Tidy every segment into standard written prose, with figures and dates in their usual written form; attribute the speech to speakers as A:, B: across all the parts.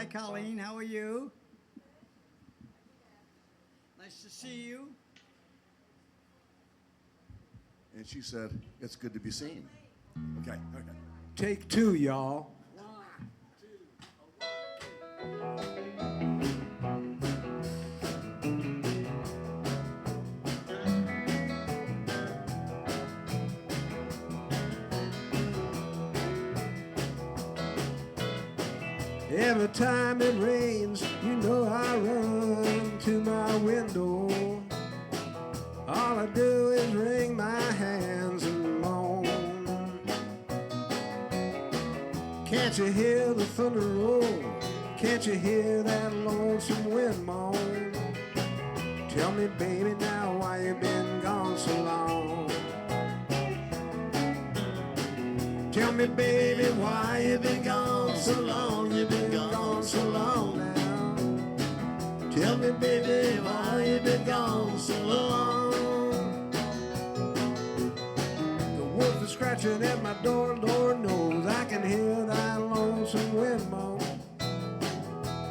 A: Hi, Colleen. How are you? Nice to see you.
B: And she said, it's good to be seen. Okay, okay.
C: Take two, y'all. Every time it rains, you know I run to my window. All I do is wring my hands and moan. Can't you hear the thunder roll? Can't you hear that lonesome wind moan? Tell me, baby, now why you been gone so long? Tell me, baby, why you been gone so long? You been gone so long now. Tell me, baby, why you been gone so long? The wolf is scratching at my door, Lord knows I can hear that lonesome wind moan.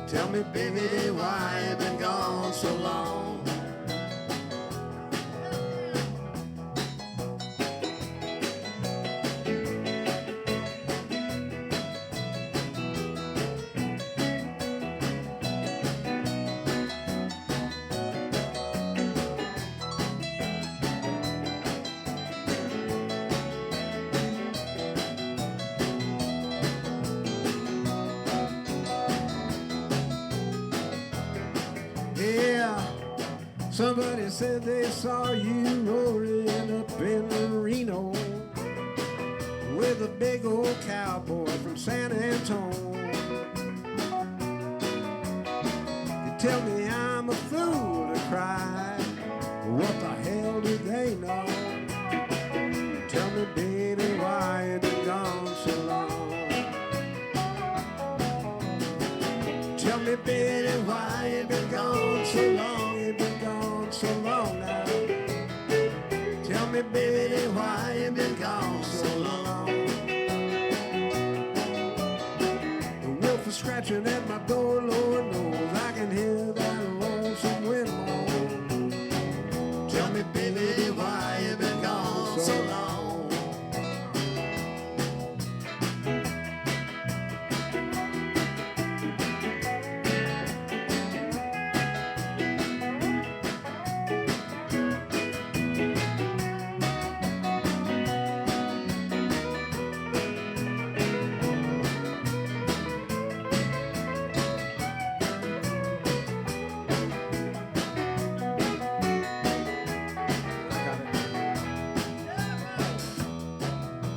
C: Tell me, baby, why you been gone so long? Somebody said they saw you rolling up in Reno with a big old cowboy from San Antonio. You tell me I'm a fool to cry, what the hell do they know? Tell me, baby, why you been gone so long? Tell me, baby, why you been gone so long? You been gone so long now. Tell me, baby, why you been gone so long? The wolf is scratching at my door, Lord knows I can hear that lonesome wind moan. Tell me, baby, why you been gone so long?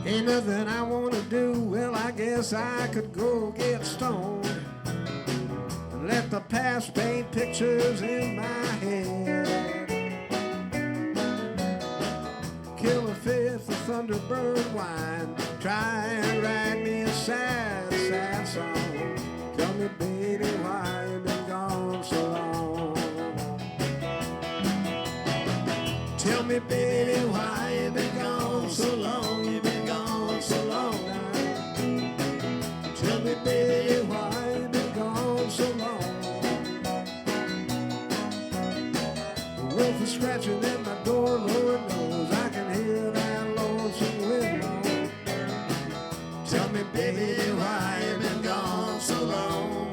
C: Ain't nothing I wanna do, well I guess I could go get stoned and let the past paint pictures in my head. Kill a fifth of Thunderbird wine, try and write me a sad, sad song. Tell me, baby, why you been gone so long? Tell me, baby, why you been gone so long? You been gone so long now. Tell me, baby, why you been gone so long? The wolf is scratching at my door, Lord knows I can hear that lonesome wind moan. Tell me, baby, why you been gone so long?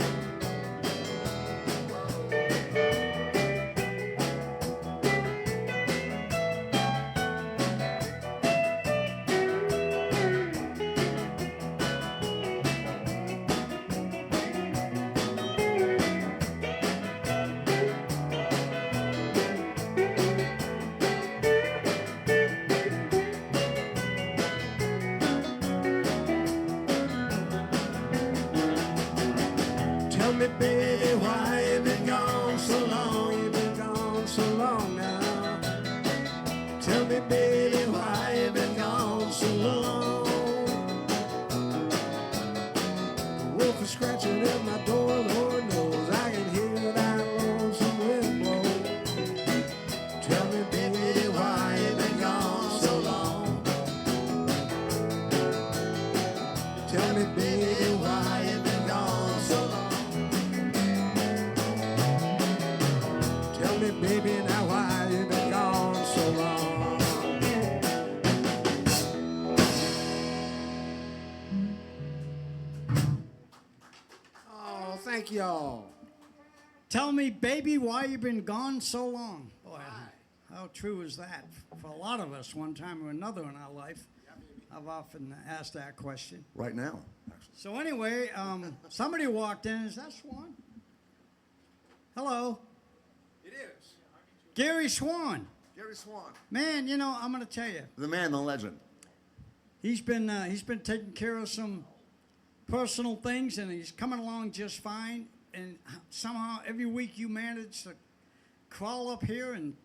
C: Tell me, baby, why you been gone so long? You been gone so long now. Tell me, baby, why you been gone so long? The wolf is scratching at my door, Lord knows I can hear that lonesome wind blow. Tell me, baby, why you been gone so long? Tell me, baby, why you been gone so long? Thank y'all.
A: Tell me, baby, why you been gone so long? Boy, how true is that? For a lot of us, one time or another in our life, I've often asked that question.
B: Right now, actually.
A: So anyway, somebody walked in. Is that Swan? Hello.
B: It is.
A: Gary Swan.
B: Gary Swan.
A: Man, you know, I'm going to tell you.
B: The man, the legend.
A: He's been taking care of some personal things, and he's coming along just fine. And somehow every week you manage to crawl up here and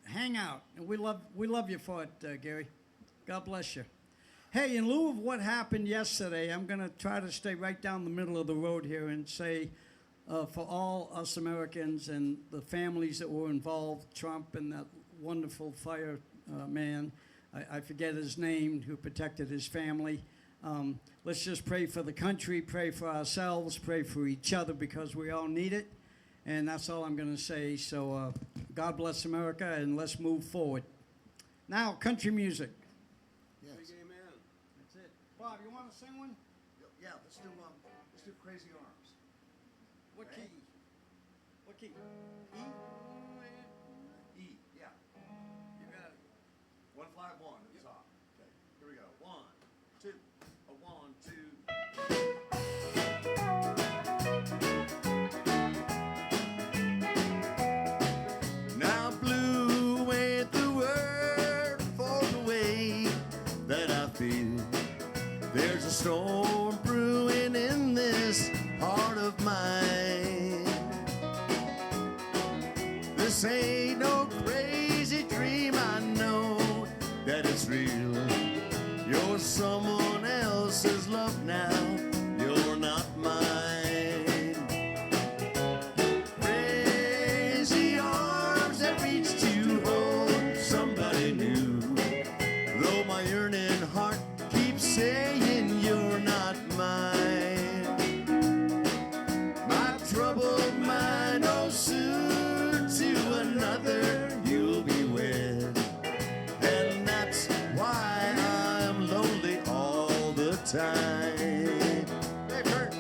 A: hang out, and we love you for it, Gary. God bless you. Hey, in lieu of what happened yesterday, I'm going to try to stay right down the middle of the road here and say, for all us Americans and the families that were involved, Trump and that wonderful fireman, I forget his name, who protected his family. Let's just pray for the country, pray for ourselves, pray for each other, because we all need it. And that's all I'm going to say. So God bless America, and let's move forward. Now, country music.
B: Yes.
A: That's it. Bob, you want to sing one?
B: Yeah, let's do Crazy Arms.
A: What
B: Okay.
A: key? What key? E?
B: E, yeah.
A: You got it.
B: 1 5 1 at the top. Okay, here we go. 1 2. A 1 2.
C: Now blue ain't the word for the way that I feel. There's a storm brewing in this heart of mine. This ain't no crazy dream, I know that it's real. You're someone else's love now, you're not mine. Crazy arms that reach to hold somebody new. Though my yearning heart keeps saying you're not mine. My troubled mind knows soon to another you'll be wed. And that's why I'm lonely all the time. Hey, Kurt.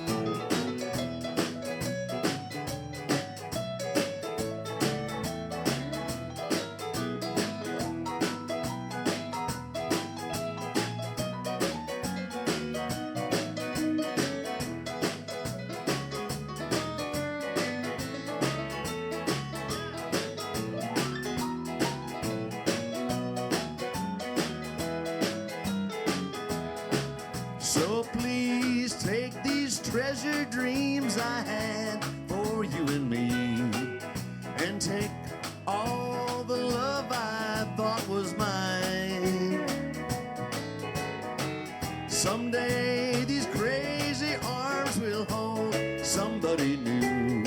C: So please take these treasured dreams I had for you and me, and take all the love I thought was mine. Someday these crazy arms will hold somebody new,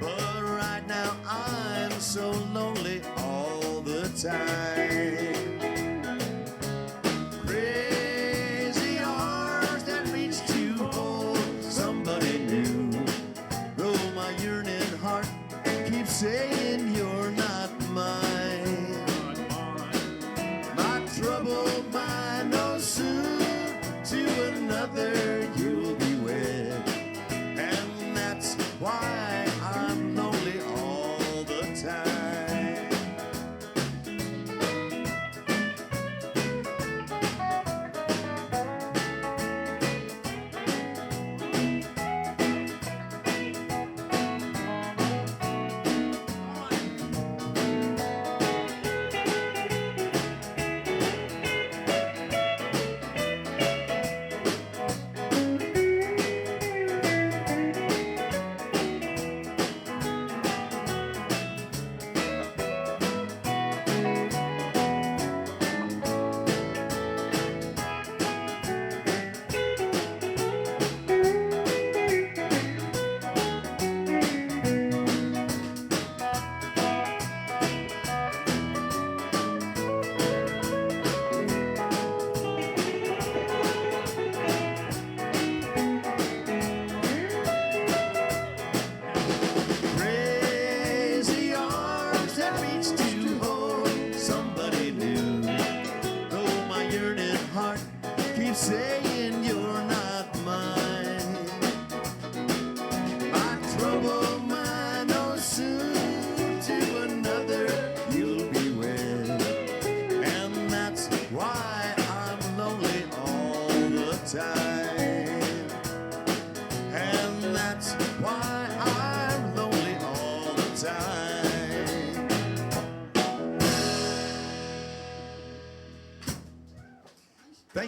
C: but right now I'm so lonely all the time. Crazy arms that reach to hold somebody new. Though my yearning heart keeps saying you're not mine. My troubled mind knows soon to another you'll be wed. And that's why I'm lonely all the time.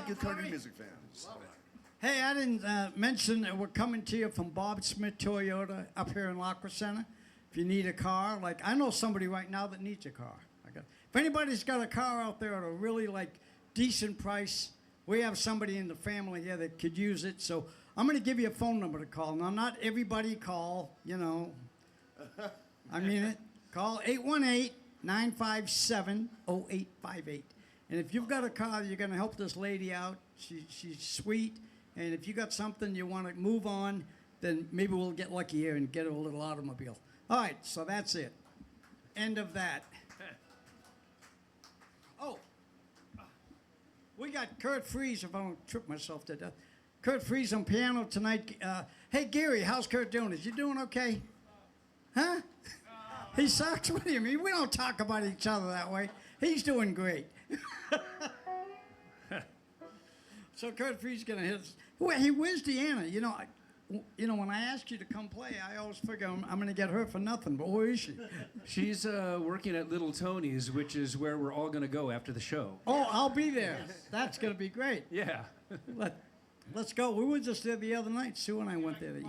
B: good country music fans.
A: Hey, I didn't mention that we're coming to you from Bob Smith Toyota up here in Lacrosse Center. If you need a car, like I know somebody right now that needs a car. If anybody's got a car out there at a really like decent price, we have somebody in the family here that could use it. So I'm going to give you a phone number to call. Now, not everybody call, you know. I mean it. Call 818-957-0858. And if you've got a car, you're going to help this lady out. She's sweet. And if you got something you want to move on, then maybe we'll get lucky here and get her a little automobile. All right, so that's it. End of that. Oh, we got Kurt Fries, if I don't trip myself to death. Kurt Fries on piano tonight. Hey, Gary, how's Kurt doing? Is you doing okay? Huh? He sucks? What do you mean? We don't talk about each other that way. He's doing great. So Kurt Fries going to hit us. Hey, where's Deanna? You know, when I ask you to come play, I always figure I'm going to get her for nothing, but where is she?
D: She's working at Little Tony's, which is where we're all going to go after the show.
A: Oh, I'll be there. That's going to be great.
D: Yeah.
A: Let's go. We were just there the other night. Sue and I went there to eat.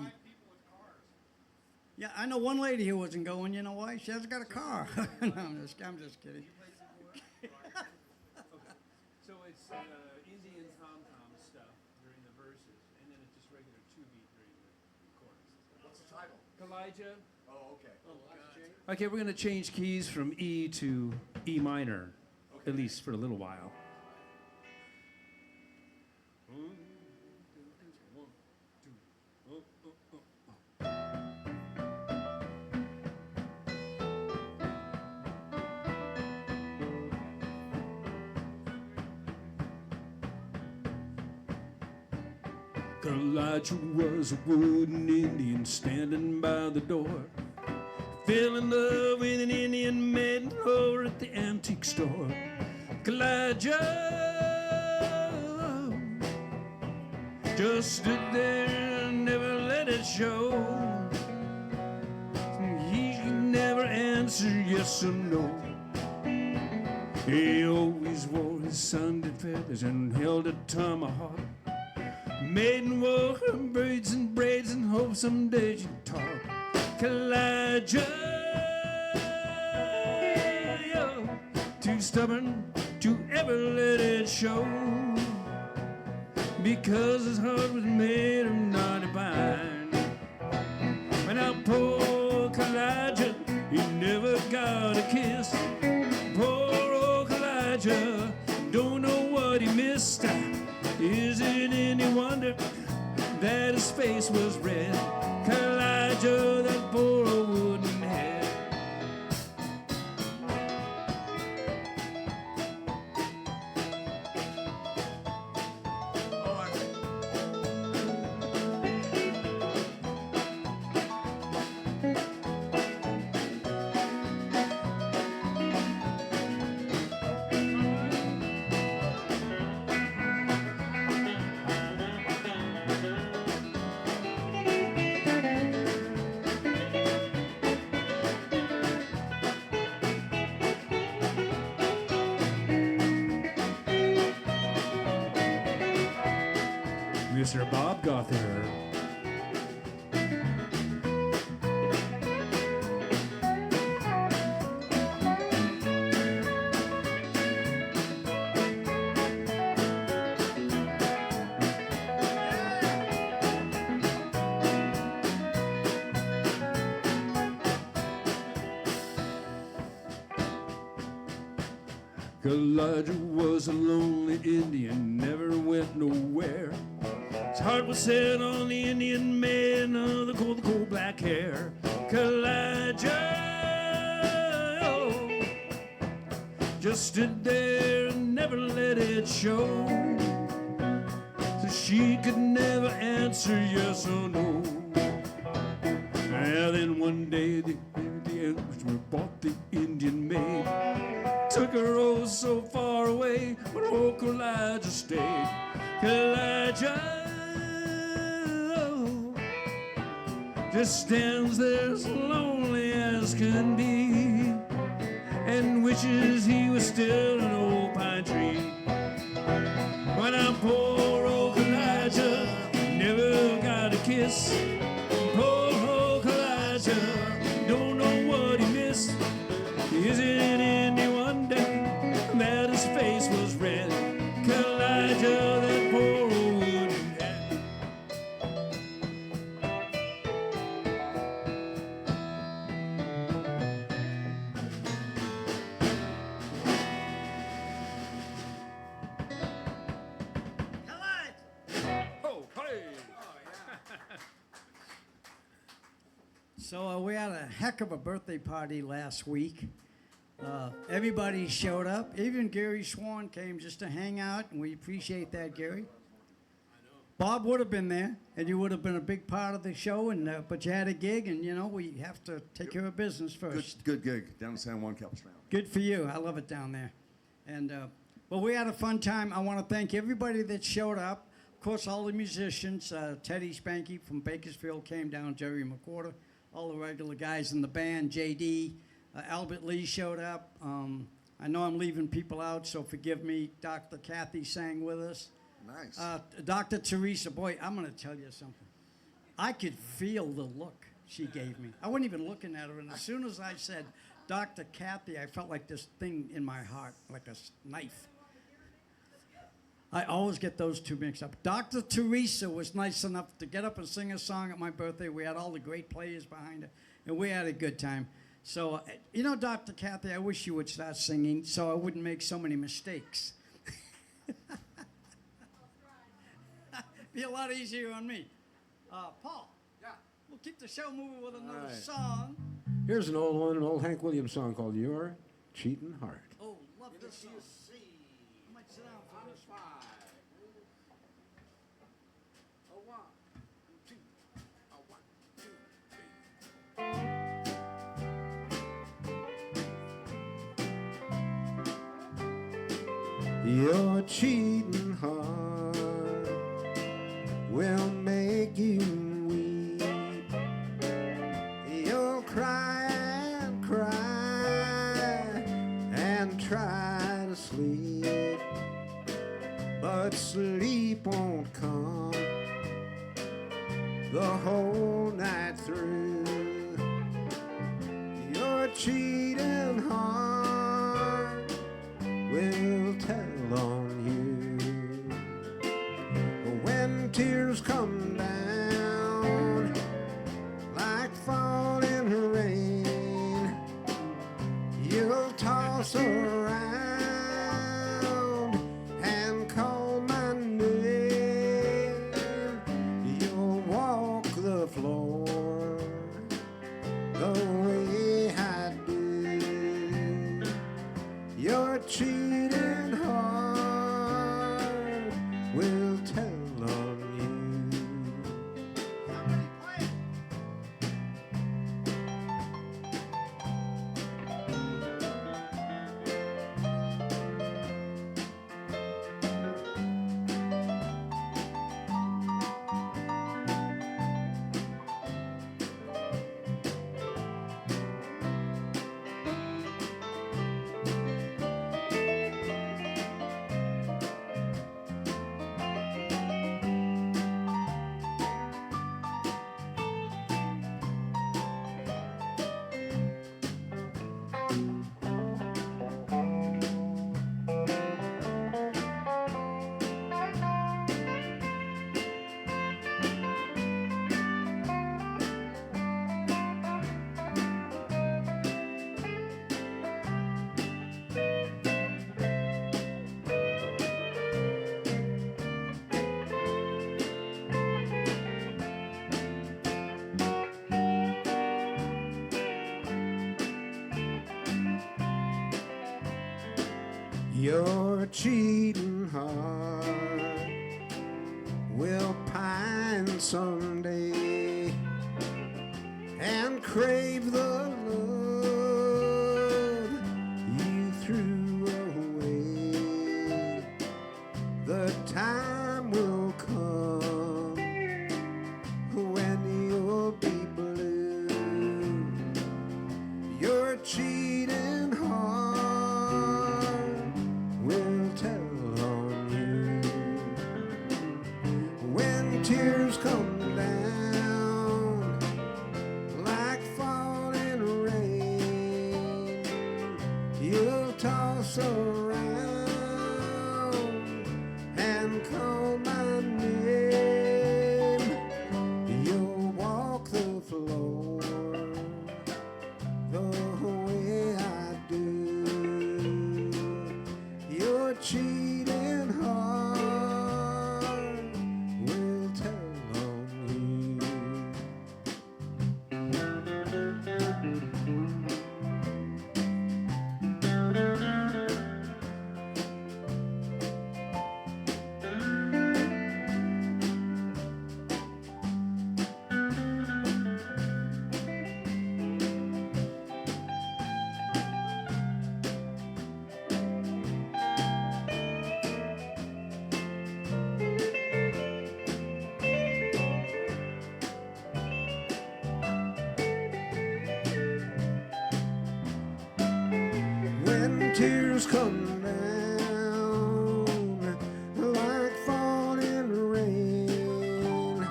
A: Yeah, I know one lady who wasn't going. You know why? She hasn't got a car. No, I'm just kidding.
D: So it's Indian tom-tom stuff during the verses, and then it's just regular 2-beat during the chorus.
B: What's the title?
D: Kalijah.
B: Oh, okay.
D: Okay, we're going to change keys from E to E minor, at least for a little while. Kalijah was a wooden Indian standing by the door. Fell in love with an Indian maiden over at the antique store. Kalijah just stood there and never let it show. He never answered yes or no. He always wore his Sunday feathers and held a tomahawk. Maiden wore her braids and hope someday she'd talk. Kalijah, too stubborn to ever let it show, because his heart was made of knotty pine. When now poor Kalijah, he never got a kiss. Poor old Kalijah, don't know what he missed. Is it any wonder that his face was red? Kalijah, that poor old wooden head. Mr. Bob Gother. Kalijah was a lonely Indian, never went nowhere. His heart was set on the Indian man of the cold black hair. Kalijah just stood there and never let it show. So she could never answer yes or no. And then one day the Indians bought the Indian maid. Took her oh so far away, but oh Kalijah stayed. Kalijah just stands there as lonely as can be, and wishes he was still an old pine tree. But now poor old Elijah never got a kiss. Poor old Elijah don't know what he missed. Is it any wonder that his face was red? Elijah, that poor old wooden head. Oh, hey!
A: So we had a heck of a birthday party last week. Everybody showed up. Even Gary Swan came just to hang out, and we appreciate that, Gary. Bob would have been there, and you would have been a big part of the show, and but you had a gig, and you know we have to take care of business first.
B: Good gig down in San Juan Capistrano.
A: Good for you. I love it down there. And well, we had a fun time. I want to thank everybody that showed up. Of course, all the musicians. Teddy Spanky from Bakersfield came down. Jerry McWhorter, all the regular guys in the band. JD, Albert Lee showed up. I know I'm leaving people out, so forgive me. Dr. Kathy sang with us.
B: Nice.
A: Dr. Teresa, boy, I'm going to tell you something. I could feel the look she gave me. I wasn't even looking at her, and as soon as I said Dr. Kathy, I felt like this thing in my heart, like a knife. I always get those two mixed up. Dr. Teresa was nice enough to get up and sing a song at my birthday. We had all the great players behind her, and we had a good time. So, you know, Dr. Kathy, I wish you would start singing so I wouldn't make so many mistakes. Be a lot easier on me. Paul.
B: Yeah.
A: We'll keep the show moving with another
C: right.
A: song.
C: Here's an old one, an old Hank Williams song called Your Cheatin' Heart.
A: Oh, love this song. I might sit down for this.
C: Your cheating heart will make you weep. You'll cry and cry and try to sleep, but sleep won't come the whole night through. Your cheating heart will tell on you when tears come down like falling rain. You'll toss around and call my name. You'll walk the floor the way I do. Your cheating heart will tell on you.
A: Somebody play it.
C: Your cheating heart will pine someday and crave the love you threw away. The time will come when you'll be blue. Your cheating heart will tell on you. floor the way I do. Your cheating heart will tell on when tears come down like falling rain,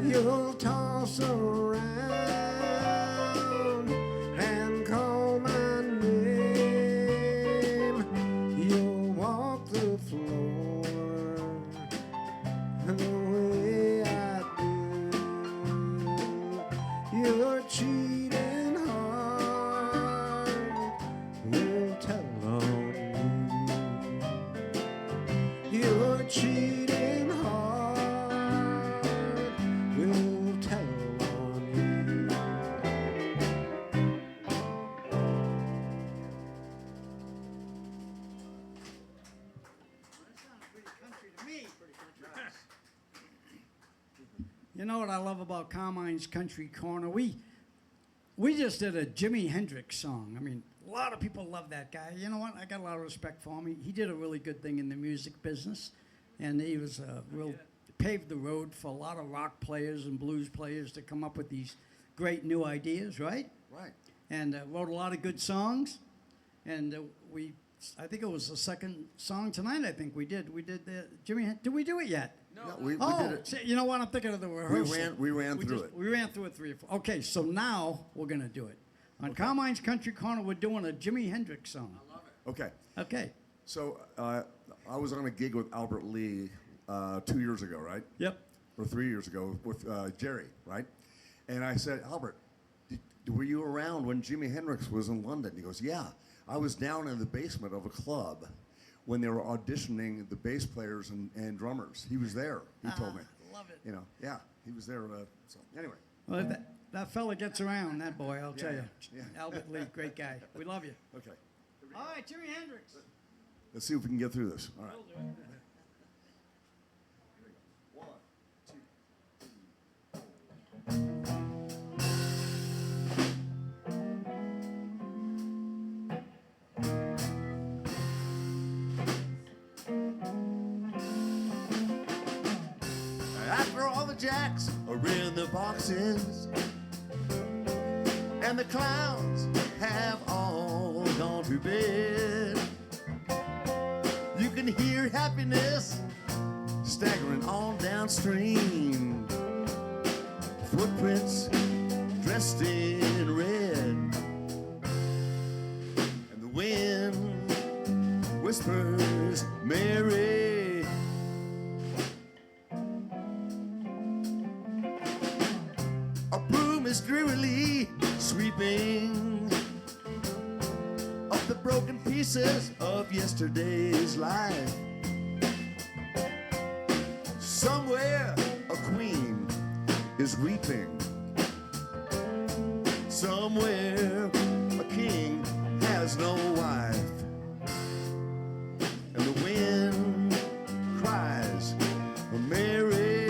C: you'll toss around and call my name. You'll walk the floor the way I do. Your cheating heart will tell on you. Your cheating heart will tell on you.
A: That sounds pretty country to me. You know what I love about Carmine's Country Corner? We just did a Jimi Hendrix song. I mean, a lot of people love that guy. You know what? I got a lot of respect for him. He did a really good thing in the music business, and he was paved the road for a lot of rock players and blues players to come up with these great new ideas, right?
B: Right.
A: And wrote a lot of good songs. And I think it was the second song tonight. I think we did. We did the Jimmy. Did we do it yet?
B: No.
C: We
A: Oh,
C: did it.
A: see, you know what? I'm thinking of the rehearsal.
C: We ran through it.
A: We ran through it 3 or 4. Okay, so now we're gonna do it. On Carmine's Country Corner, we're doing a Jimi Hendrix song.
B: Okay.
A: Okay.
B: So I was on a gig with Albert Lee 2 years ago, right?
A: Yep.
B: Or 3 years ago with Jerry, right? And I said, Albert, were you around when Jimi Hendrix was in London? He goes, yeah. I was down in the basement of a club when they were auditioning the bass players and drummers. He was there, he told me.
A: Love it.
B: You know, yeah, he was there. So anyway,
A: Well, that fella gets around, that boy, I'll tell you.
B: yeah.
A: Albert Lee, great guy. We love you.
B: okay.
A: All right, Jimi Hendrix.
B: Let's see if we can get through this. All right. One, two.
C: After all the jacks are in the boxes and the clowns have all gone to bed, you can hear happiness staggering on downstream. Footprints dressed in red, and the wind whispers Mary. A broom is drearily sweeping up the broken pieces of yesterday's life. Somewhere a queen is weeping. Somewhere a king has no wife. And the wind cries, Mary.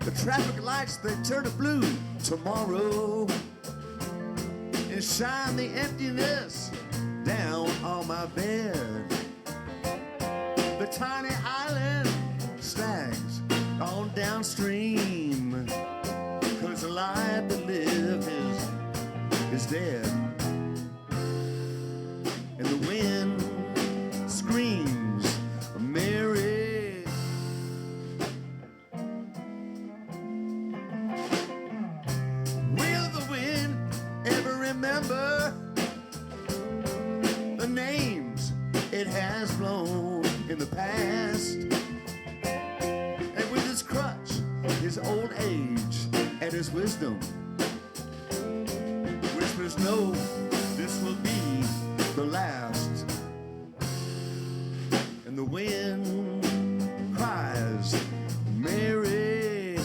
C: The traffic lights, they turn to blue tomorrow and shine the emptiness down on my bed. The
B: with tiny island stags on downstream. 'Cause the life that live is dead. And the wind screams, Mary. Will the wind ever remember the names it has blown in the past? And with his crutch, his old age, and his wisdom, whispers, no, this will be the last. And the wind cries, Mary.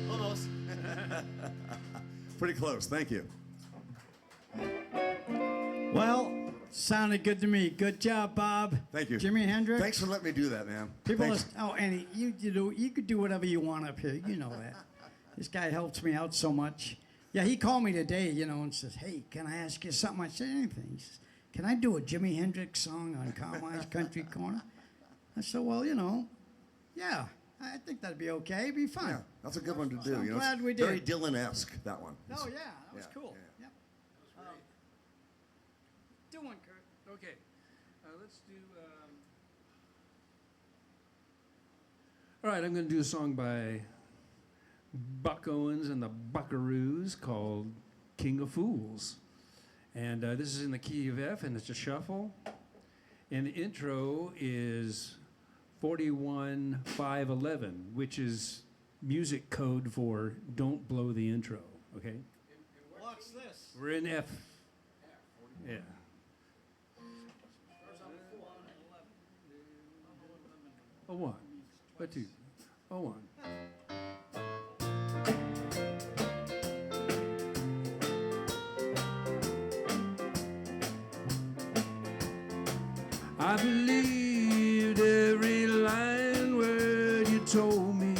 B: Almost. Pretty close, thank you.
A: Well, sounded good to me. Good job, Bob.
B: Thank you.
A: Jimi Hendrix.
B: Thanks for letting me do that, man.
A: People,
B: Thanks.
A: Annie, you could do whatever you want up here. You know that. This guy helps me out so much. Yeah, he called me today, and says, "Hey, can I ask you something?" I said, "Anything." He says, "Can I do a Jimi Hendrix song on Carmine's Country Corner?" I said, "Well, yeah, I think that'd be okay. It'd be fun."
B: Yeah, that's a good one to do.
A: I'm
B: It's
A: glad we
B: very
A: did.
B: Dylan-esque, that one.
A: Oh yeah, that was
B: Yeah,
A: cool.
B: yeah.
A: Yep. Do one, Kurt.
D: Okay, let's do. All right, I'm going to do a song by Buck Owens and the Buckaroos called King of Fools. And this is in the key of F, and it's a shuffle. And the intro is 41-5-11, which is music code for don't blow the intro, okay?
A: What's this?
D: We're in F. Yeah. A 1, a 2, a 1. I believed every line word you told me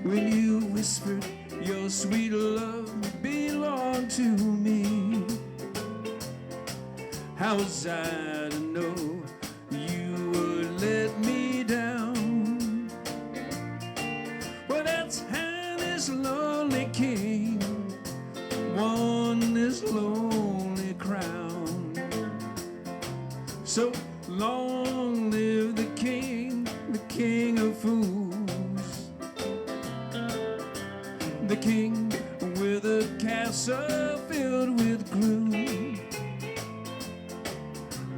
D: when you whispered your sweet love belonged to me. How was I to know you would let me down? Well, that's how this lonely king won this lonely crown. So long live the king of fools, the king with a castle filled with gloom,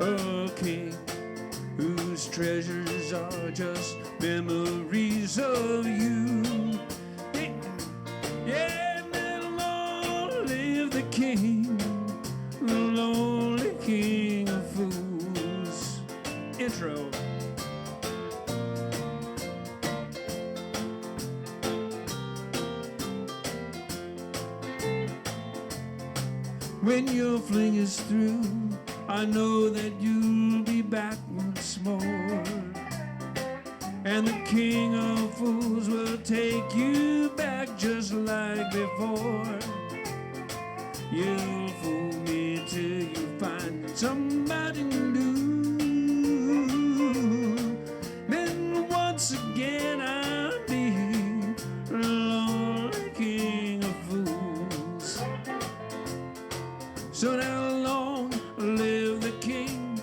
D: a king whose treasures are just memories of you. Yeah, and long live the king, the lonely king of fools. Intro. When your fling is through, I know that you'll be back once more. And the king of fools will take you back just like before. You'll fool me till you find somebody new. Then once again I'll be the lonely king of fools. So now long live the king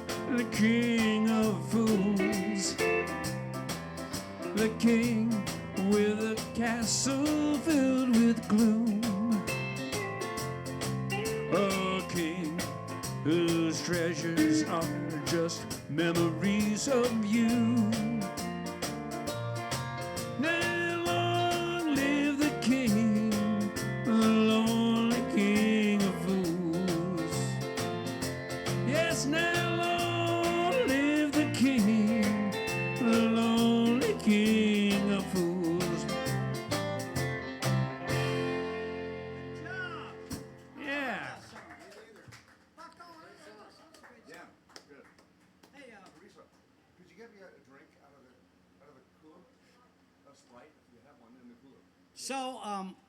D: of fools, the king with a castle filled with gloom, a king whose treasures are just memories of you. Now long live the king, the lonely king of fools. Yes, now long live the king, the lonely king of fools. Yeah.
A: So,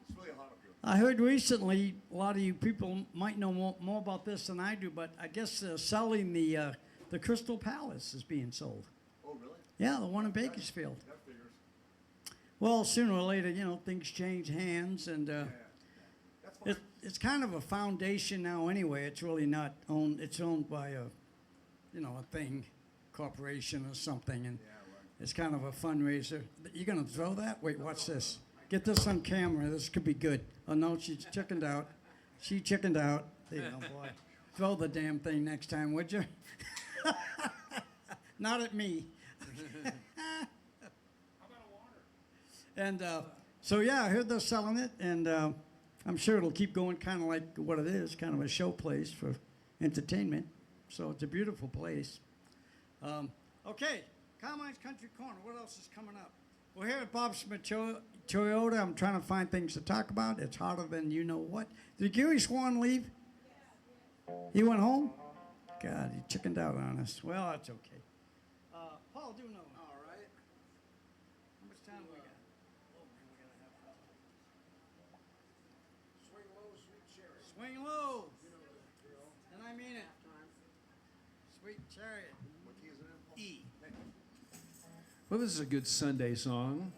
B: It's really hot up here.
A: I heard recently, a lot of you people might know more about this than I do, but I guess selling the Crystal Palace is being sold.
B: Oh, really?
A: Yeah, the one in Bakersfield.
B: That figures.
A: Well, sooner or later, things change hands, and
B: Yeah. That's fine.
A: it's kind of a foundation now anyway. It's really not owned. It's owned by a thing, corporation or something, and
B: Yeah, right.
A: it's kind of a fundraiser. You gonna throw that? Wait, watch this. Get this on camera. This could be good. Oh no, she's chickened out. She chickened out. There you go, boy. Throw the damn thing next time, would you? Not at me. And so yeah, I heard they're selling it, and I'm sure it'll keep going, kind of like what it is, kind of a show place for entertainment. So it's a beautiful place. Okay, Carmine's Country Corner. What else is coming up? We're here at Bob's Smith Toyota. I'm trying to find things to talk about. It's hotter than you know what. Did Gary Swan leave? He went home? God, he chickened out on us. Well, that's okay. Paul, do know. All right. How much time we got? Oh, man, we got a half hour.
C: Swing low, sweet cherry.
A: Swing low. And I mean it. Sweet chariot.
B: What key is it in?
A: E.
D: Well, this is a good Sunday song.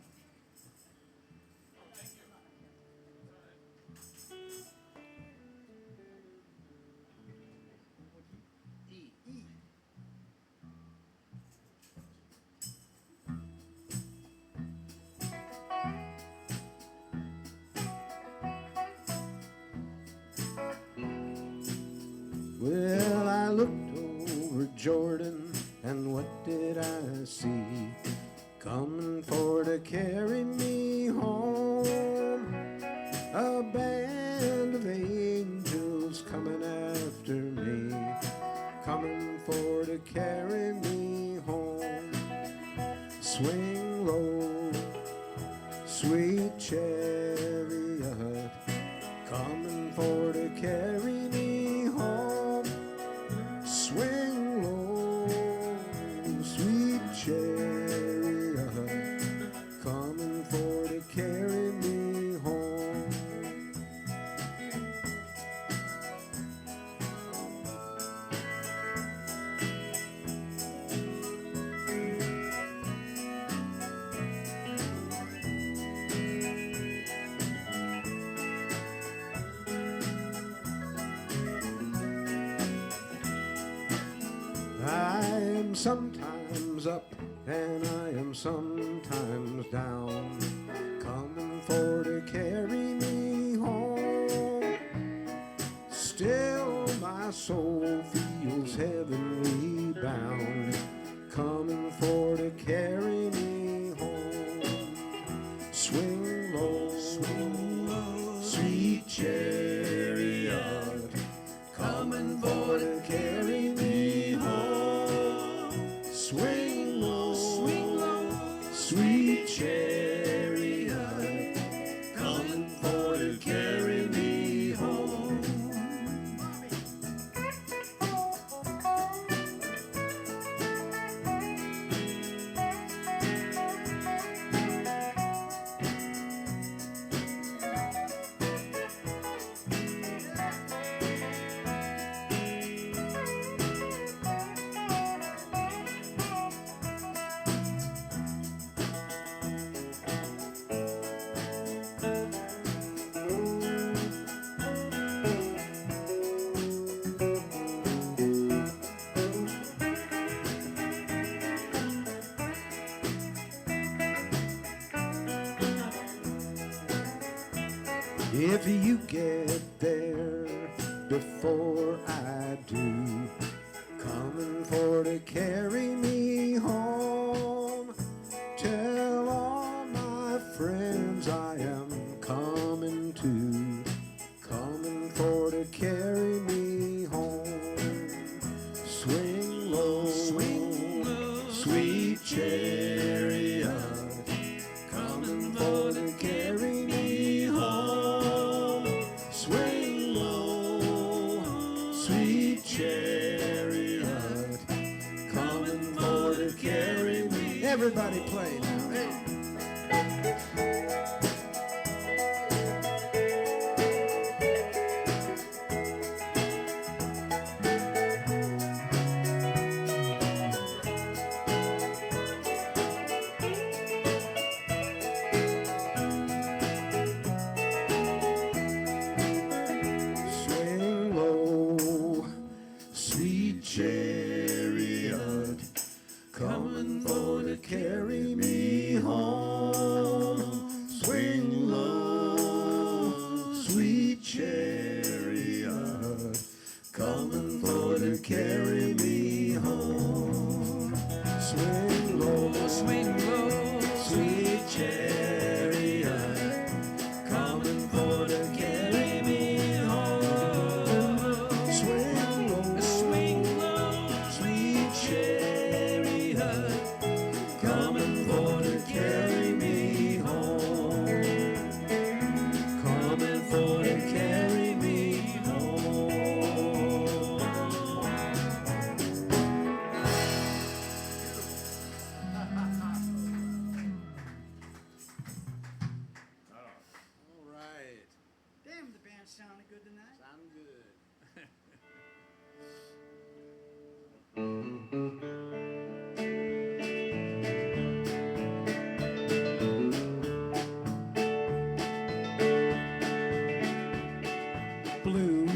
A: E. E.
C: Well, I looked over Jordan, and what did I see? Coming for to carry me home. A band of angels coming after me, coming for to carry me home. Swing low, sweet chariot, coming for to carry me home. Swing low, sweet chariot, coming for to carry me home. I am sometimes up and I am sometimes down, coming for to carry me home. Still my soul feels heavenly bound, coming for to carry me home. Swing low, sweet chariot, coming for to carry me home. Swing low, sweet chariot, coming for to carry me home. If you get there before I do, coming for to carry me home, tell all my friends I am coming too, coming for to carry me home. Swing low, sweet chariot, coming for to carry me home. Swing low, sweet chariot, coming for to carry me. Everybody play now. Hey. carry me home. Swing low,
D: Swing low,
C: sweet chariot, coming for to carry me home. Swing low,
D: swing low,
C: sweet chariot, coming for to carry me home. Coming for to carry me home. All right.
A: Damn, the band sounded good tonight.
C: Sound good.
A: Blue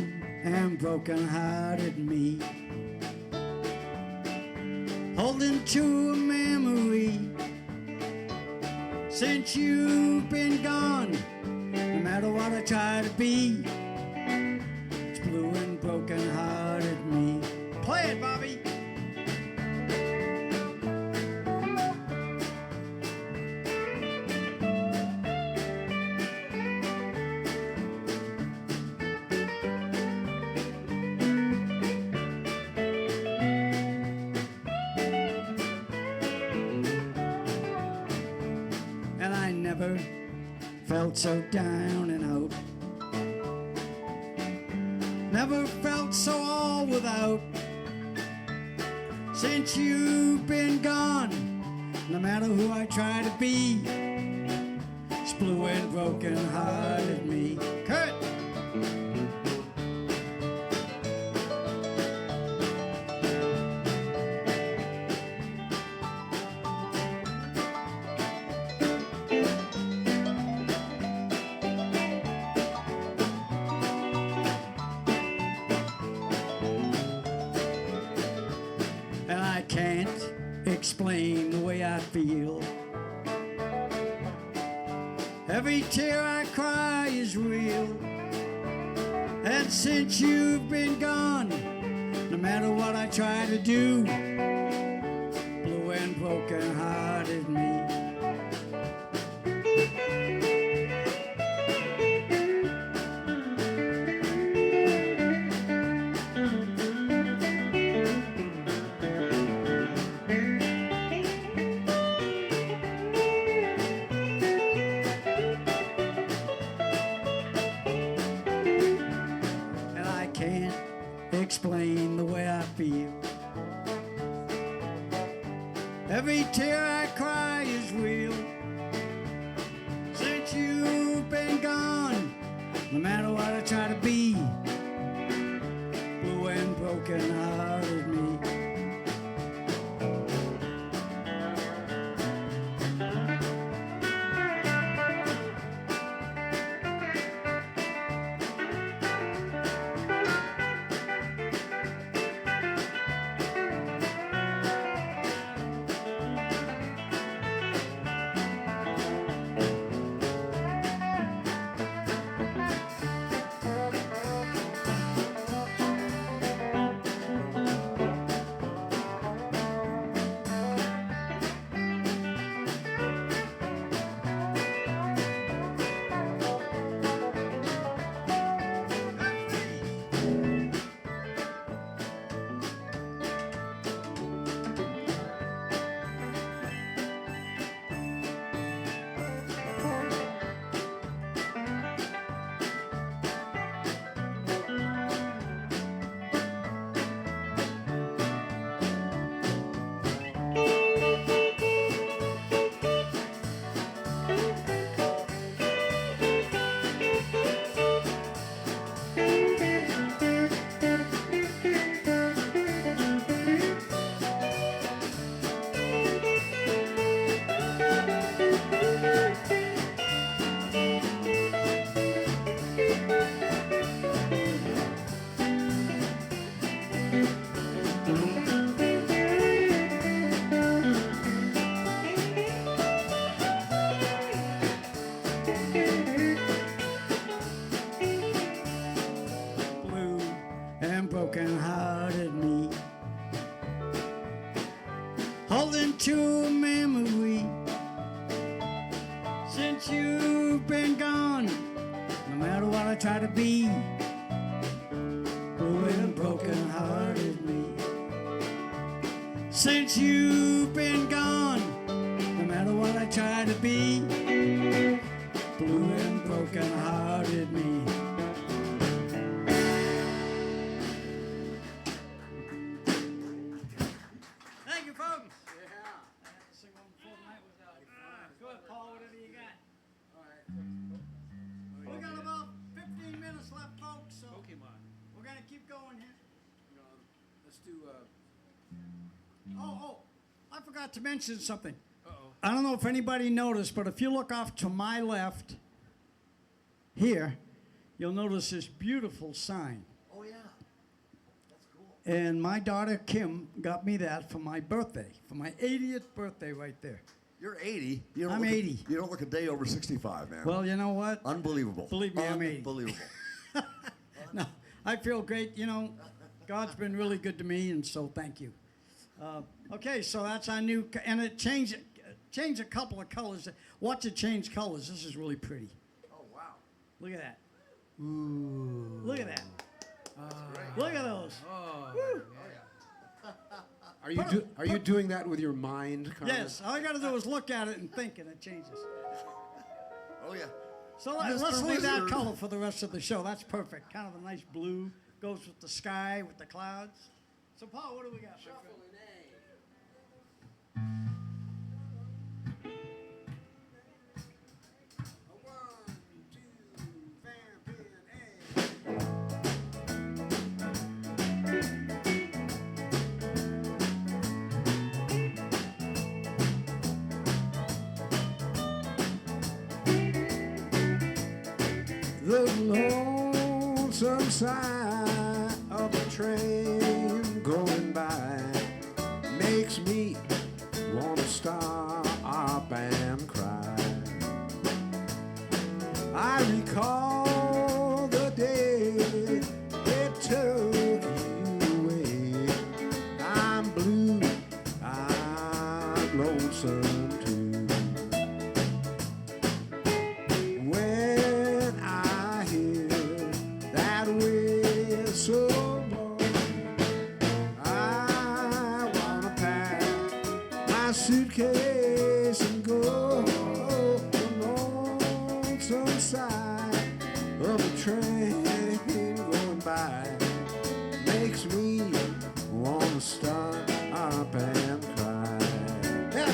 A: and broken-hearted me, holding to a memory. Since you've been gone, no matter what I try to be, it's blue and broken-hearted me. Play it, Bobby. And I never felt so down and out. Never felt so all without. Since you've been gone, no matter who I try to be, it's blue and broken-hearted me. Kurt! And I can't explain the way I feel. Every tear I cry is real. And since you've been gone, no matter what I try to do, blue and broken-hearted me. And I can't explain the way I feel. Every tear I cry is real. Since you've been gone, no matter what I try to be, blue and broken-hearted me. hearted me, holding to a memory. Since you've been gone, no matter what I try to be, blue and broken hearted me. Since you've been gone, no matter what I try to be, blue and broken hearted me. Thank you, folks. Yeah. I had to sing one before the night was out. Go ahead, Paul, whatever you got. We got about 15 minutes left, folks, so
D: Pokemon.
A: we're going to keep going here.
D: Let's do.
A: Oh, I forgot to mention something.
D: Uh-oh.
A: I don't know if anybody noticed, but if you look off to my left here, you'll notice this beautiful sign.
B: Oh yeah, that's cool.
A: And my daughter Kim got me that for my birthday, for my 80th birthday right there.
B: You're 80. You don't
A: I'm
B: look
A: 80.
B: You don't look a day over 65, man.
A: Well, you know what?
B: Unbelievable.
A: Believe me, I'm 80.
B: Unbelievable.
A: No, I feel great. You know, God's been really good to me, and so thank you. Okay, so that's our new, and it changed a couple of colors. Watch it change colors. This is really pretty.
B: Oh wow.
A: Look at that. Ooh. Look at that. Look at those. Woo.
C: Are you doing that with your mind, Carmen?
A: Yes, all I got to do is look at it and think, and it changes.
B: Oh yeah.
A: So
B: Mr.
A: let's leave that
B: Wizard.
A: color for the rest of the show. That's perfect. Kind of a nice blue. Goes with the sky, with the clouds. So, Paul, what do we got?
C: The lonesome sigh of a train going by makes me want to stop and cry. I recall the day it took you away. I'm blue, I'm lonesome too. When I hear that whistle blow, I wanna pack my suitcase and go. The lonesome side of a train going by makes me wanna stop and cry. Yeah.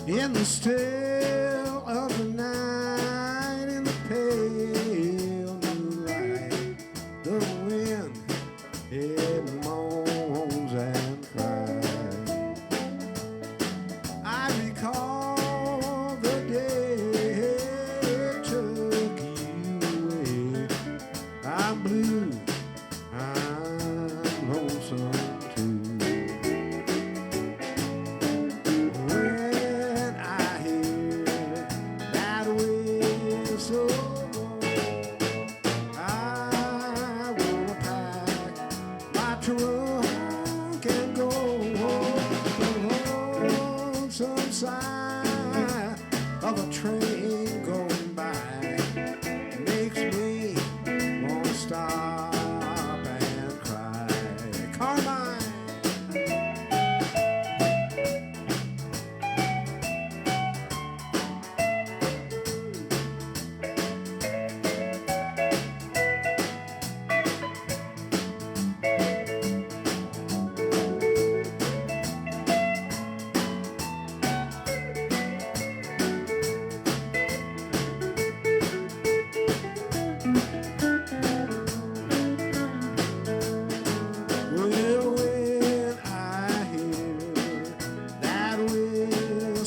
C: In the still of the night, in the pale moonlight, the wind it moans and cries. I recall the day it took you away. I'm blue, I'm lonesome too. When I hear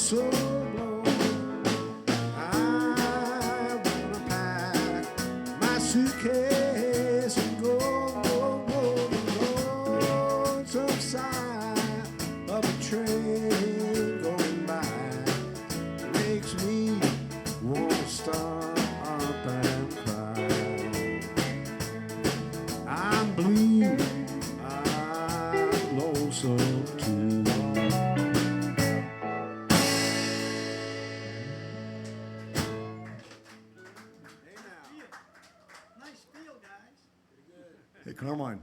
C: whistle blows, I wanna pack my suitcase and go, go, go. The lonesome sigh of a train going by makes me wanna stop and cry. I'm blue, I'm lonesome too.
A: Nice feel, guys.
B: Hey, Carmine,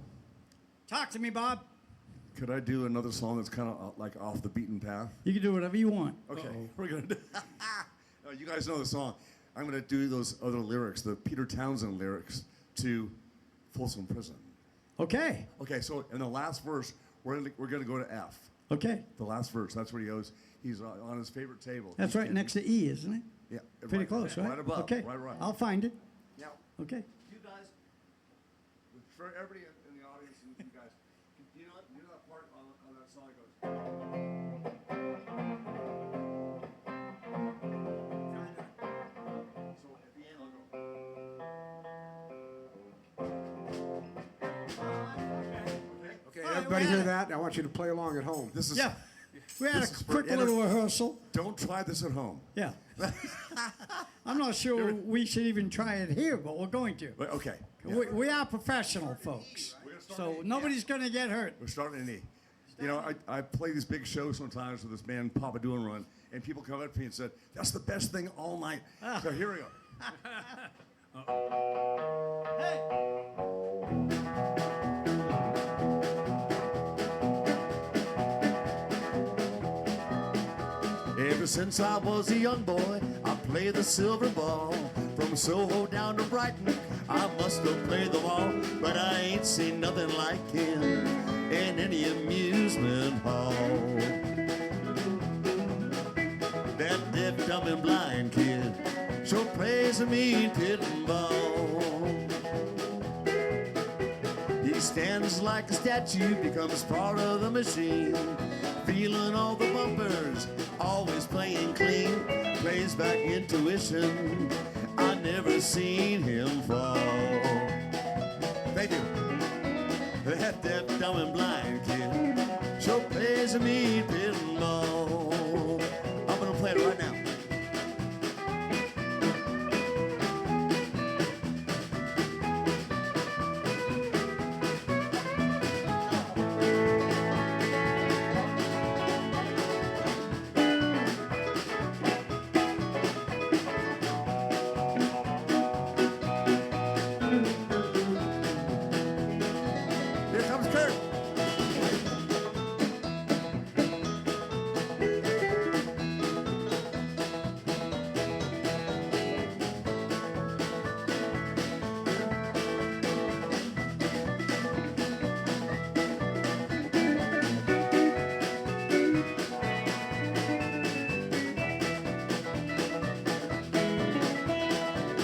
A: Talk to me, Bob.
B: could I do another song that's kind of like off the beaten path?
A: You can do whatever you want.
B: Okay, we're gonna do. No, you guys know the song. I'm gonna do those other lyrics, the Peter Townsend lyrics to Folsom Prison.
A: Okay.
B: Okay, so in the last verse, we're gonna go to F.
A: Okay.
B: The last verse. That's where he goes. He's on his favorite table.
A: That's right next to E, isn't it?
B: Yeah,
A: Pretty close, right?
B: Right above.
A: Okay.
B: Right.
A: I'll find it.
B: Now,
A: Okay.
B: you guys, for everybody in the audience, and you guys, you know that part on that song that goes. So at the end, I'll go.
C: Okay,
A: All right,
C: everybody
A: we
C: hear
A: had
C: that? I want you to play along at home.
B: This is.
A: Yeah. We had
B: This is
A: a
B: for
A: quick little rehearsal.
B: Don't try this at home.
A: Yeah. I'm not sure we should even try it here, but we're going to.
B: But okay. Yeah.
A: We are professional folks, so nobody's going to get hurt.
B: We're starting in E. You know, I play these big shows sometimes with this band Papa Doing Run, and people come up to me and said, "That's the best thing all night." So here we go.
C: Ever since I was a young boy, I played the silver ball. From Soho down to Brighton, I must have played them all. But I ain't seen nothing like him in any amusement hall. That deaf, dumb, and blind kid sure plays a mean pinball. He stands like a statue, becomes part of the machine. Feeling all the bumpers, always playing clean. Plays back intuition, I never seen him fall.
B: Thank you.
C: That deaf, dumb, and blind kid sure plays a mean pinball. I'm gonna play it right now.
B: Here comes Kurt.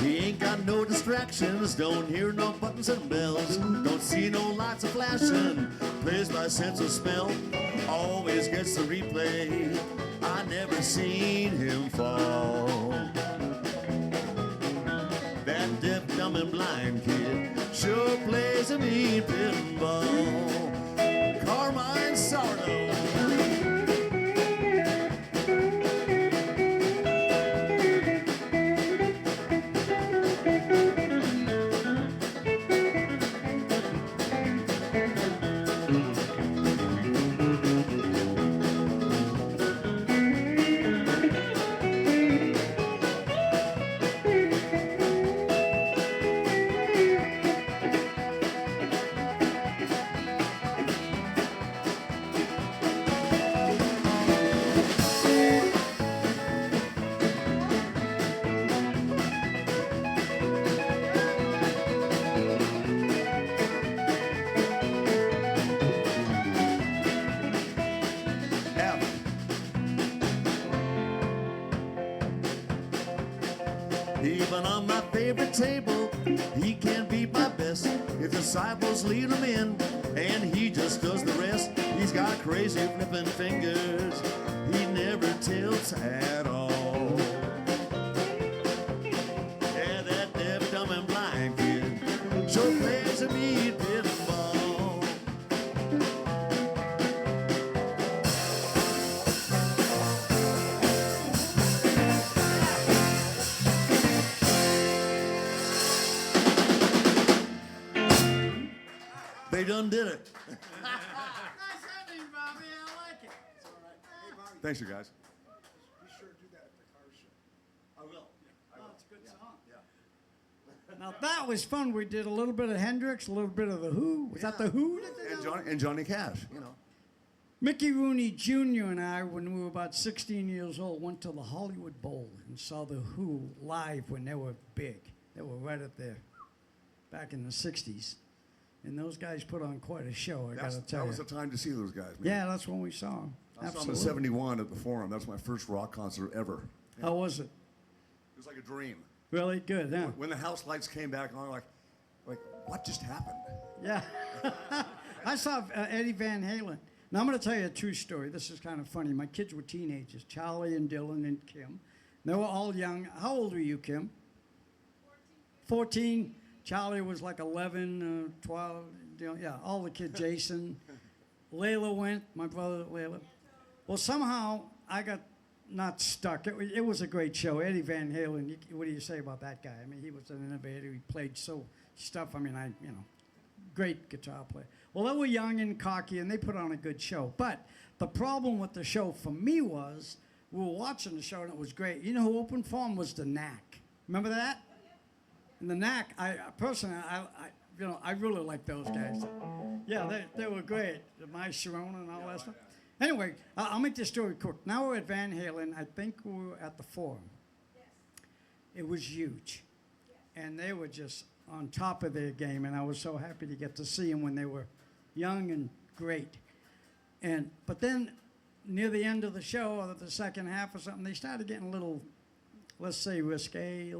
C: He ain't got no distractions, don't hear no buttons and bells, don't see no lights a flashing, plays by sense of smell, always gets the replay, I never seen him fall. That deaf, dumb, and blind kid sure plays a mean pinball. Carmine Sardo.
B: F.
C: Even on my favorite table, he can't beat my best. If disciples lead him in, and he just does the rest. He's got crazy flipping fingers. He never tilts at all. Yeah, that deaf, dumb, and blind kid sure plays a meat pinball. They done did it.
A: Nice ending, Bobby. I like it.
B: Thanks, you guys.
E: Be sure to do that at the car show.
B: I will.
A: Oh, it's a good song. Now that was fun. We did a little bit of Hendrix, a little bit of the Who. Was that the Who?
B: And Johnny Cash, you know.
A: Mickey Rooney Jr. and I, when we were about 16 years old, went to the Hollywood Bowl and saw the Who live when they were big. They were right up there, back in the 60s. And those guys put on quite a show, I got to tell
B: That
A: you.
B: was the time to see those guys, man.
A: Yeah, that's when we saw them.
B: I saw them in '71 at the Forum. That was my first rock concert ever.
A: How was it?
B: It was like a dream.
A: Really good, huh?
B: When the house lights came back on, like what just happened?
A: Yeah. I saw Eddie Van Halen. Now, I'm going to tell you a true story. This is kind of funny. My kids were teenagers, Charlie and Dylan and Kim. They were all young. How old were you, Kim? 14. Charlie was like 11, 12. Yeah, all the kids, Jason. Layla went, my brother Layla. Well, somehow I got not stuck. It was a great show. Eddie Van Halen, what do you say about that guy? I mean, he was an innovator. He played stuff. I mean, great guitar player. Well, they were young and cocky, and they put on a good show. But the problem with the show for me was we were watching the show, and it was great. You know who opened for him was the Knack. Remember that? And the Knack, I really like those guys. Yeah, they were great. My Sharona and all that stuff. Anyway, I'll make this story quick. Now we're at Van Halen. I think we were at the Forum. It was huge. And they were just on top of their game, and I was so happy to get to see them when they were young and great. But then, near the end of the show, or the second half or something, they started getting a little, let's say, risque,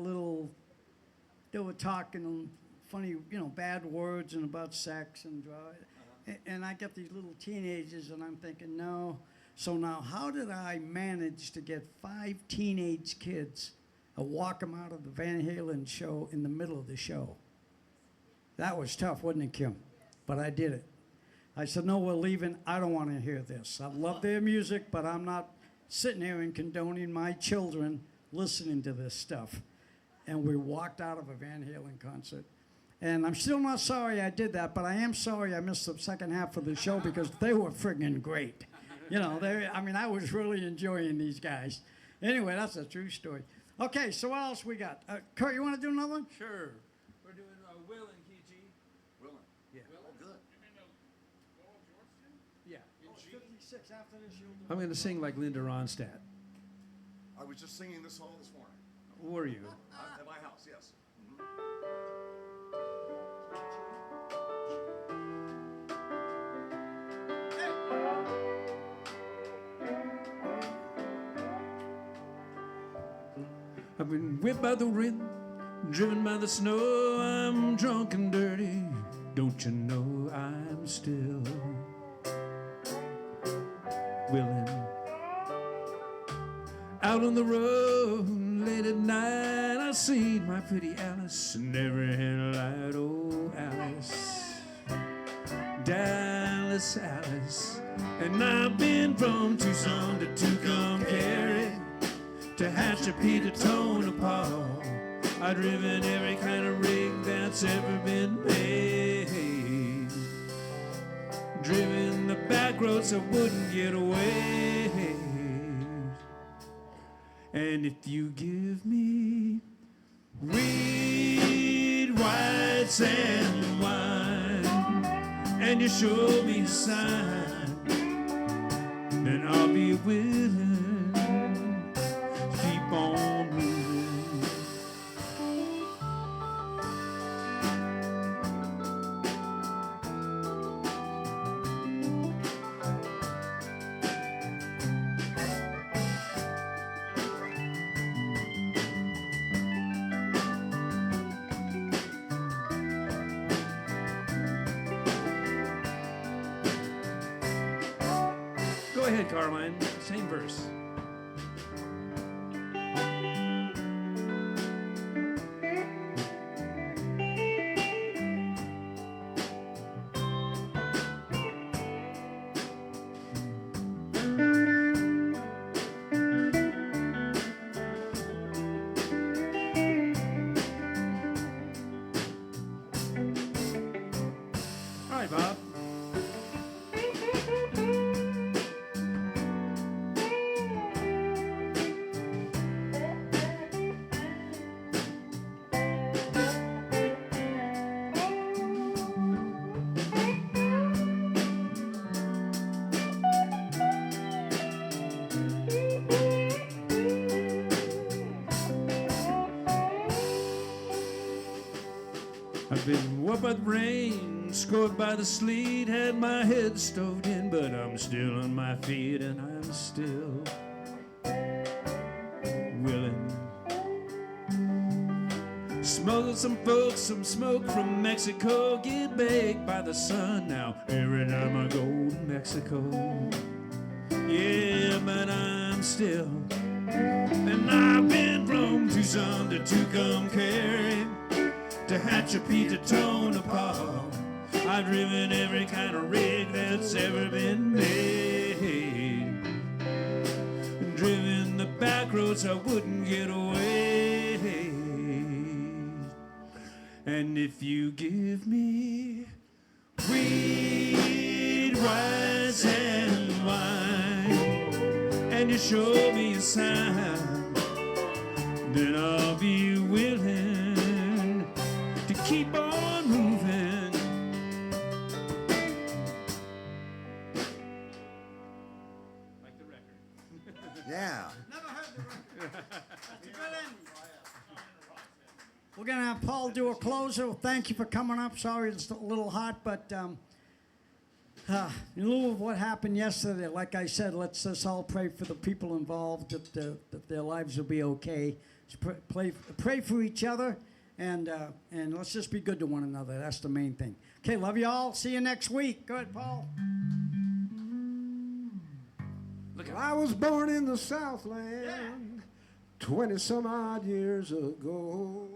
A: they were talking funny, bad words and about sex and drugs. And I get these little teenagers, and I'm thinking, no. So now, how did I manage to get 5 teenage kids to walk them out of the Van Halen show in the middle of the show? That was tough, wasn't it, Kim? But I did it. I said, no, we're leaving. I don't want to hear this. I love their music, but I'm not sitting here and condoning my children listening to this stuff. And we walked out of a Van Halen concert. And I'm still not sorry I did that, but I am sorry I missed the second half of the show because they were friggin' great. I was really enjoying these guys. Anyway, that's a true story. Okay, so what else we got? Kurt, you want to do another one?
D: Sure. We're doing Will and Key
B: Will.
D: Yeah.
B: Oh, good.
D: Yeah.
A: 56 after this, you'll do.
D: I'm going to sing like Linda Ronstadt.
B: I was just singing this song this morning.
D: Were you?
B: At my house, yes.
D: I've been whipped by the wind, driven by the snow. I'm drunk and dirty. Don't you know I'm still willing? Out on the road late at night, I see my pretty Alice, never had a light. Oh, Alice, Dallas Alice. And I've been from Tucson to Tucumcari, to Hatshepsut to Tonopah. I've driven every kind of rig that's ever been made, driven the back roads I wouldn't get away. And if you give me red, white sand wine, and you show me a sign, then I'll be willing to keep on moving. ahead, Carmine. Same verse. All right, Bob. I've been whooped by the rain, scored by the sleet, had my head stoved in, but I'm still on my feet and I'm still willing. Smuggled some folks some smoke from Mexico, get baked by the sun now every time I go to Mexico. Yeah, but I'm still. And I've been from Tucson to Tucumcari, to Tehachapi to Tonopah. I've driven every kind of rig that's ever been made, and driven the back roads I wouldn't get away. And if you give me weed, rice, and wine, and you show me a sign, then I'll be willing to keep on moving. Like the record.
B: Yeah.
A: Never heard the record. That's a good ending. We're going to have Paul do a closer. Thank you for coming up. Sorry it's a little hot, but in lieu of what happened yesterday, like I said, let's just all pray for the people involved, that their lives will be okay. Just pray for each other, and let's just be good to one another. That's the main thing. Okay, love you all. See you next week. Go ahead, Paul.
D: Look
C: Well,
D: at
C: I was born in the Southland 20 some odd years ago.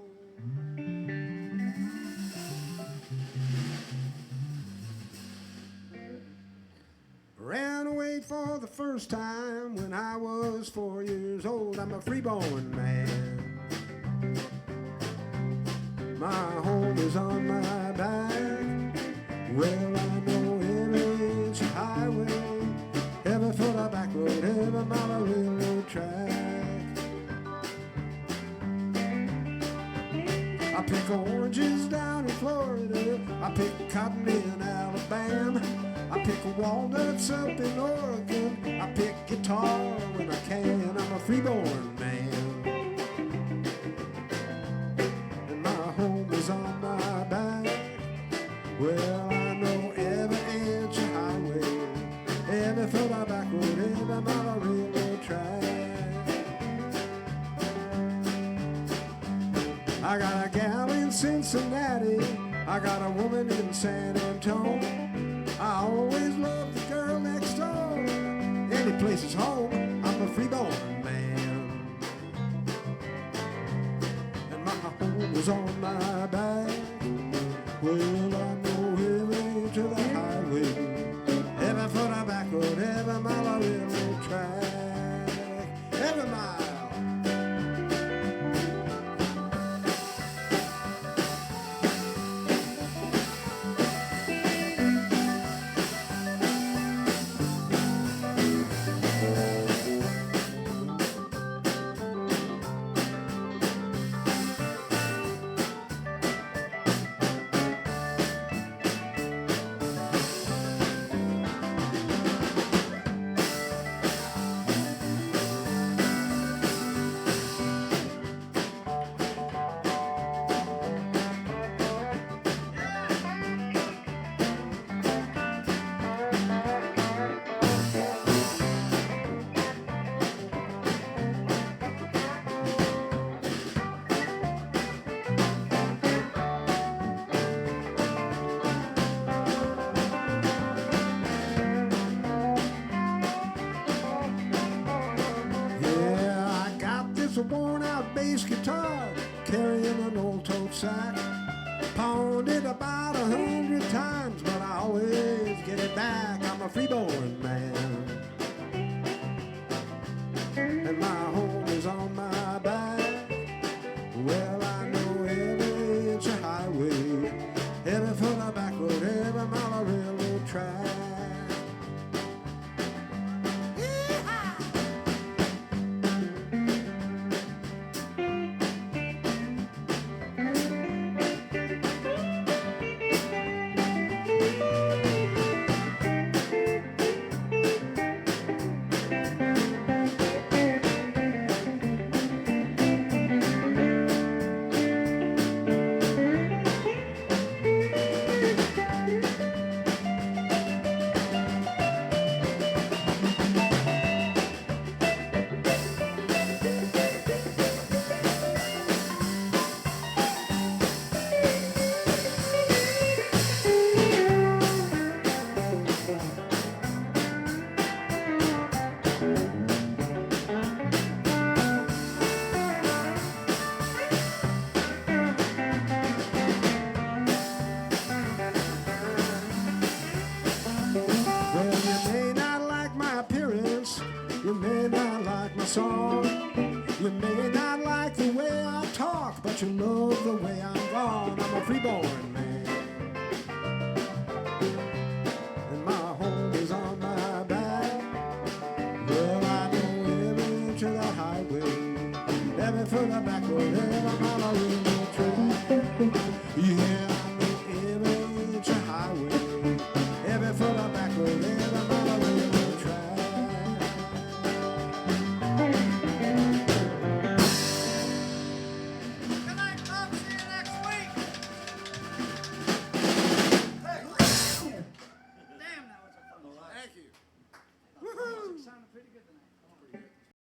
C: Ran away for the first time when I was 4 years old. I'm a freeborn man. My home is on my back. Well, I know every inch of highway, every foot of back road, every mile of railroad track. I pick oranges down in Florida, I pick cotton in Alabama, I pick walnuts up in Oregon, I pick guitar when I can. I'm a freeborn man, and my home is on my back. Well, I know every inch of highway, every foot of back road, every mile of railroad track. I got a gal in Cincinnati, I got a woman in San Antonio. I always love the girl next door. Any place is home, I'm a freeborn man, and my home is on my back. Well, I know every inch of the highway, every foot of back road, every mile of railroad track, every mile. bass guitar, carrying an old tote sack. Pawned it about 100 times, but I always get it back. I'm a freeborn man, and my home is on my back. Well, I know every inch of highway, every foot of back road, every mile of railroad track. Well, you may not like my appearance, you may not like my song, you may not like the way I talk, but you love the way I'm gone. I'm a freeborn man,